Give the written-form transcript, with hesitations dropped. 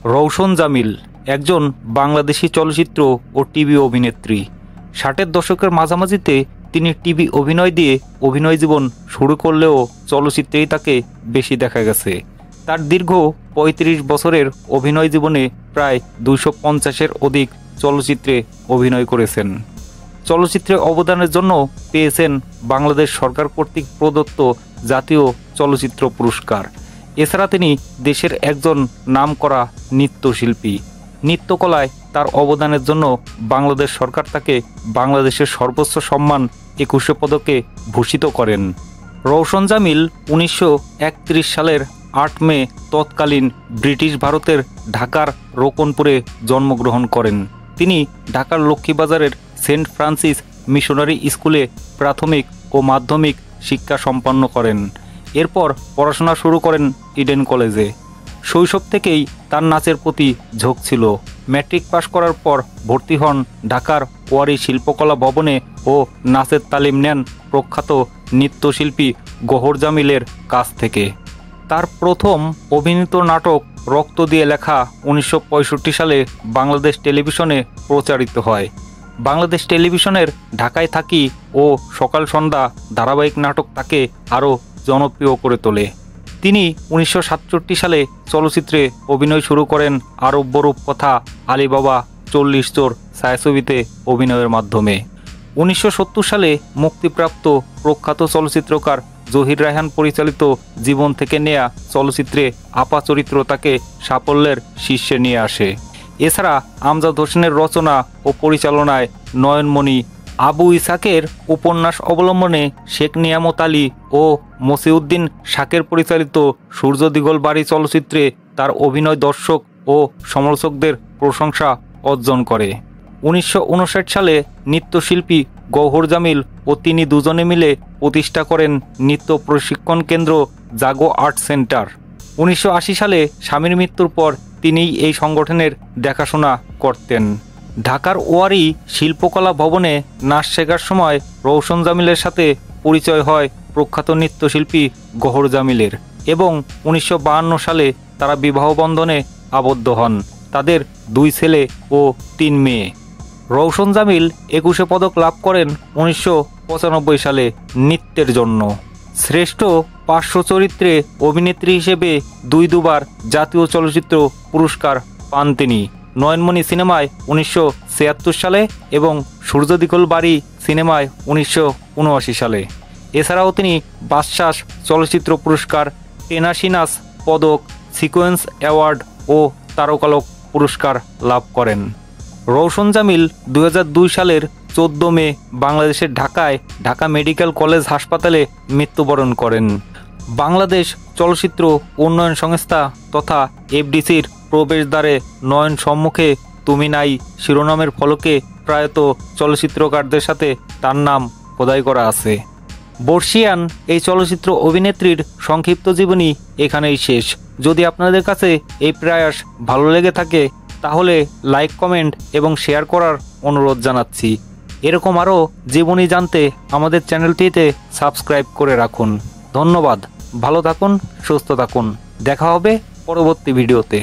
রওশন জামিল একজন বাংলাদেশি চলচ্চিত্র ও টিভি অভিনেত্রী। 60-এর দশকের মাঝামাঝিতে তিনি টিভি অভিনয় দিয়ে অভিনয় জীবন শুরু করলেও চলচ্চিত্রেই তাকে বেশি দেখা গেছে। তার দীর্ঘ ৩৫ বছরের অভিনয় জীবনে প্রায় ২৫০-এর অধিক চলচ্চিত্রে অভিনয় করেছেন। চলচ্চিত্রে অবদানের জন্য পেয়েছেন বাংলাদেশ সরকার কর্তৃক প্রদত্ত জাতীয় চলচ্চিত্র পুরস্কার। এছাড়া তিনি দেশের একজন নামকরা নৃত্যশিল্পী। নৃত্যকলায় তার অবদানের জন্য বাংলাদেশ সরকার তাকে বাংলাদেশের সর্বোচ্চ সম্মান ২১ পদকে ভূষিত করেন। রওশন জামিল ১৯৩১ সালের ৮ মে তৎকালীন ব্রিটিশ ভারতের ঢাকার রোকনপুরে জন্মগ্রহণ করেন। তিনি ঢাকার লক্ষ্মীবাজারের সেন্ট ফ্রান্সিস মিশনারি স্কুলে প্রাথমিক ও মাধ্যমিক শিক্ষা সম্পন্ন করেন। এরপর পড়াশোনা শুরু করেন ইডেন কলেজে। শৈশব থেকেই তার নাচের প্রতি ঝোঁক ছিল। ম্যাট্রিক পাশ করার পর ভর্তি হন ঢাকার ওয়ারী শিল্পকলা ভবনে ও নাচের তালিম নেন প্রখ্যাত নৃত্যশিল্পী গওহর জামিলের কাছ থেকে। তার প্রথম অভিনীত নাটক রক্ত দিয়ে লেখা ১৯৬৫ সালে বাংলাদেশ টেলিভিশনে প্রচারিত হয়। বাংলাদেশ টেলিভিশনের ঢাকায় থাকি ও সকাল সন্ধ্যা ধারাবাহিক নাটক তাকে আরও জনপ্রিয় করে তোলে। তিনি ১৯৬৭ সালে চলচ্চিত্রে অভিনয় শুরু করেন আরব্য রূপকথা আলীবাবা ৪০ চোর ছায়াছবিতে অভিনয়ের মাধ্যমে। ১৯৭০ সালে মুক্তিপ্রাপ্ত প্রখ্যাত চলচ্চিত্রকার জহির রায়হান পরিচালিত জীবন থেকে নেয়া চলচ্চিত্রে আপা চরিত্র তাকে সাফল্যের শীর্ষে নিয়ে আসে। এছাড়া আমজাদ হোসেনের রচনা ও পরিচালনায় নয়নমণি, আবু ইসাকের উপন্যাস অবলম্বনে শেখ নিয়ামত আলী ও মসিউদ্দিন শাকের পরিচালিত সূর্য দিগল বাড়ি চলচ্চিত্রে তার অভিনয় দর্শক ও সমালোচকদের প্রশংসা অর্জন করে। ১৯৫৯ সালে নৃত্যশিল্পী গওহর জামিল ও তিনি দুজনে মিলে প্রতিষ্ঠা করেন নৃত্য প্রশিক্ষণ কেন্দ্র জাগো আর্ট সেন্টার। ১৯৮০ সালে স্বামীর মৃত্যুর পর তিনি এই সংগঠনের দেখাশোনা করতেন। ঢাকার ওয়ারী শিল্পকলা ভবনে নাচ শেখার সময় রওশন জামিলের সাথে পরিচয় হয় প্রখ্যাত নৃত্যশিল্পী গওহর জামিলের এবং ১৯৫২ সালে তারা বিবাহ বন্ধনে আবদ্ধ হন। তাদের ২ ছেলে ও ৩ মেয়ে। রওশন জামিল ২১ পদক লাভ করেন ১৯৯৫ সালে নৃত্যের জন্য। শ্রেষ্ঠ পার্শ্ব চরিত্রে অভিনেত্রী হিসেবে দুবার জাতীয় চলচ্চিত্র পুরস্কার পান তিনি। নয়নমণি সিনেমায় ১৯৭৬ সালে এবং সূর্য দিগল বাড়ি সিনেমায় ১৯৭৯ সালে। এছাড়াও তিনি বাচসাস চলচ্চিত্র পুরস্কার, টেনাসিনাস পদক, সিকোয়েন্স অ্যাওয়ার্ড ও তারকালোক পুরস্কার লাভ করেন। রওশন জামিল ২০০২ সালের ১৪ মে বাংলাদেশের ঢাকায় ঢাকা মেডিকেল কলেজ হাসপাতালে মৃত্যুবরণ করেন। বাংলাদেশ চলচ্চিত্র উন্নয়ন সংস্থা তথা এফডিসির প্রবেশদ্বারে নয়ন সম্মুখে তুমি নাই শিরোনামের ফলকে প্রয়াত চলচ্চিত্রকারদের সাথে তার নাম খোদাই করা আছে। বর্ষিয়ান এই চলচ্চিত্র অভিনেত্রীর সংক্ষিপ্ত জীবনী এখানেই শেষ। যদি আপনাদের কাছে এই প্রয়াস ভালো লেগে থাকে তাহলে লাইক, কমেন্ট এবং শেয়ার করার অনুরোধ জানাচ্ছি। এরকম আরও জীবনী জানতে আমাদের চ্যানেলটিতে সাবস্ক্রাইব করে রাখুন। ধন্যবাদ। ভালো থাকুন, সুস্থ থাকুন। দেখা হবে পরবর্তী ভিডিওতে।